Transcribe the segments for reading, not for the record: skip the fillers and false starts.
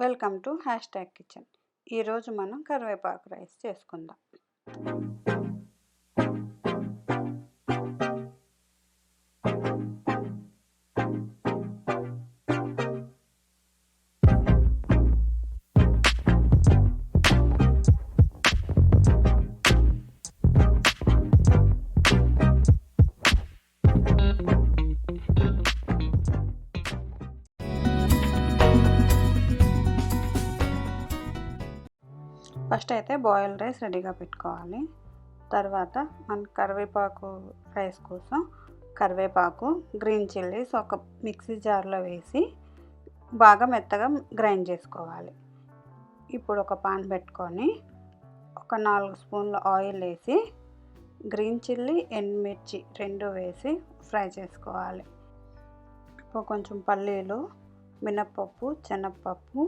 Welcome to #kitchen. ఈరోజు మనం కరివేపాకు రైస్ చేసుకుందాం. ఫస్ట్ అయితే బాయిల్డ్ రైస్ రెడీగా పెట్టుకోవాలి. తర్వాత మన కరివేపాకు రైస్ కోసం కరివేపాకు, గ్రీన్ చిల్లీస్ ఒక మిక్సీ జార్లో వేసి బాగా మెత్తగా గ్రైండ్ చేసుకోవాలి. ఇప్పుడు ఒక పాన్ పెట్టుకొని ఒక 4 స్పూన్ల ఆయిల్ వేసి గ్రీన్ చిల్లీ, ఎండుమిర్చి 2 వేసి ఫ్రై చేసుకోవాలి. ఇప్పుడు కొంచెం పల్లీలు, మినప్పప్పు, శనగపప్పు,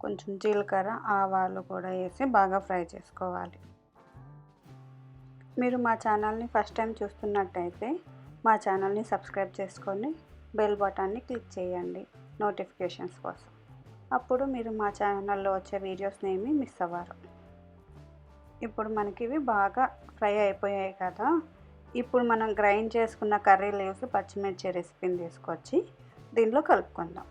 కొంచెం జీలకర్ర, ఆవాలు కూడా వేసి బాగా ఫ్రై చేసుకోవాలి. మీరు మా ఛానల్ని ఫస్ట్ టైం చూస్తున్నట్టయితే మా ఛానల్ని సబ్స్క్రైబ్ చేసుకొని బెల్ బటన్ని క్లిక్ చేయండి నోటిఫికేషన్స్ కోసం. అప్పుడు మీరు మా ఛానల్లో వచ్చే వీడియోస్ని ఏమీ మిస్ అవ్వరు. ఇప్పుడు మనకి ఇవి బాగా ఫ్రై అయిపోయాయి కదా. ఇప్పుడు మనం గ్రైండ్ చేసుకున్న కర్రీ లీవ్స్, పచ్చిమిర్చి రెసిపీని తీసుకొచ్చి దీనిలో కలుపుకుందాం.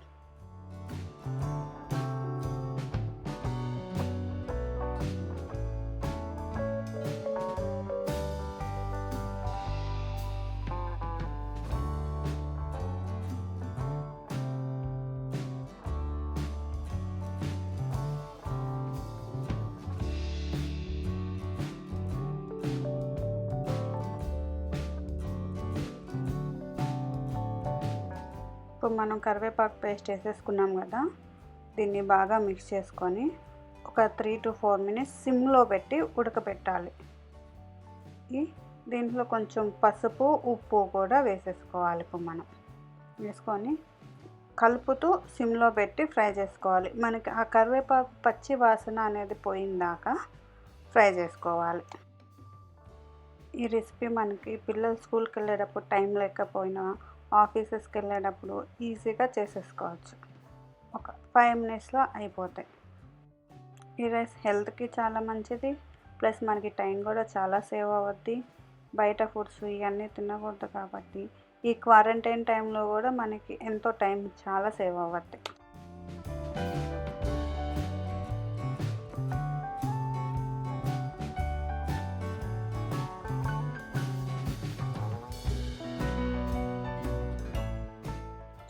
ఇప్పుడు మనం కరివేపాకు పేస్ట్ వేసేసుకున్నాం కదా, దీన్ని బాగా మిక్స్ చేసుకొని ఒక 3 to 4 minutes సిమ్లో పెట్టి ఉడకబెట్టాలి. దీంట్లో కొంచెం పసుపు, ఉప్పు కూడా వేసేసుకోవాలి. ఇప్పుడు మనం వేసుకొని కలుపుతూ సిమ్లో పెట్టి ఫ్రై చేసుకోవాలి. మనకి ఆ కరివేపాకు పచ్చి వాసన అనేది పోయిందాకా ఫ్రై చేసుకోవాలి. ఈ రెసిపీ మనకి పిల్లలు స్కూల్కి వెళ్ళేటప్పుడు టైం లేకపోయినా, ఆఫీసెస్కి వెళ్ళేటప్పుడు ఈజీగా చేసేసుకోవచ్చు. ఒక 5 minutesలో అయిపోతాయి. ఈ రైస్ హెల్త్కి చాలా మంచిది, ప్లస్ మనకి టైం కూడా చాలా సేవ్ అవుద్ది. బయట ఫుడ్స్ ఇవన్నీ తినకూడదు కాబట్టి ఈ క్వారంటైన్ టైంలో కూడా మనకి ఎంతో టైం చాలా సేవ్ అవుద్ది.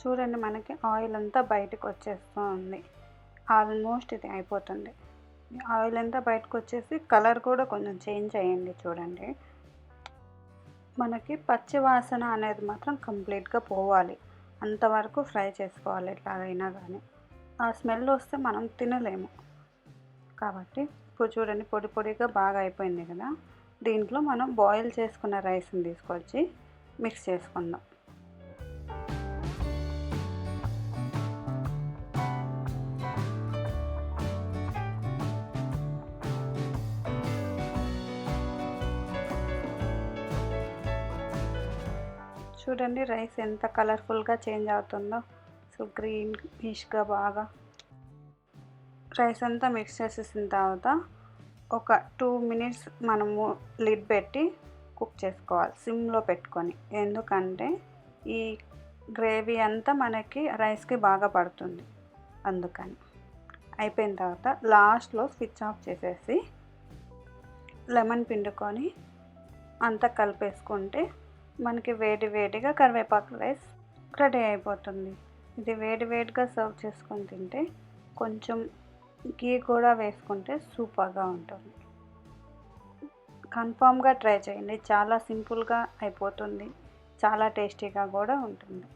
చూడండి, మనకి ఆయిల్ అంతా బయటకు వచ్చేస్తూ ఉంది. ఆల్మోస్ట్ ఇది అయిపోతుంది. ఆయిల్ అంతా బయటకు వచ్చేసి కలర్ కూడా కొంచెం చేంజ్ అయ్యింది. చూడండి, మనకి పచ్చి వాసన అనేది మాత్రం కంప్లీట్గా పోవాలి. అంతవరకు ఫ్రై చేసుకోవాలి. ఎట్లాగైనా కానీ ఆ స్మెల్ వస్తే మనం తినలేము. కాబట్టి ఇప్పుడు చూడండి, పొడి పొడిగా బాగా అయిపోయింది కదా. దీంట్లో మనం బాయిల్ చేసుకున్న రైస్ని తీసుకొచ్చి మిక్స్ చేసుకుందాం. చూడండి, రైస్ ఎంత కలర్ఫుల్గా చేంజ్ అవుతుందో. సో గ్రీనిష్గా బాగా రైస్ అంతా మిక్స్ చేసేసిన తర్వాత ఒక 2 minutes మనము లిడ్ పెట్టి కుక్ చేసుకోవాలి సిమ్లో పెట్టుకొని. ఎందుకంటే ఈ గ్రేవీ అంతా మనకి రైస్కి బాగా పడుతుంది. అందుకని అయిపోయిన తర్వాత లాస్ట్లో స్విచ్ ఆఫ్ చేసేసి లెమన్ పిండుకొని అంతా కలిపేసుకుంటే మనకి వేడిగా కరివేపాకు రైస్ రెడీ అయిపోతుంది. ఇది వేడిగా సర్వ్ చేసుకొని తింటే కొంచెం గీ కూడా వేసుకుంటే సూపర్గా ఉంటుంది. కన్ఫామ్గా ట్రై చేయండి. చాలా సింపుల్గా అయిపోతుంది, చాలా టేస్టీగా కూడా ఉంటుంది.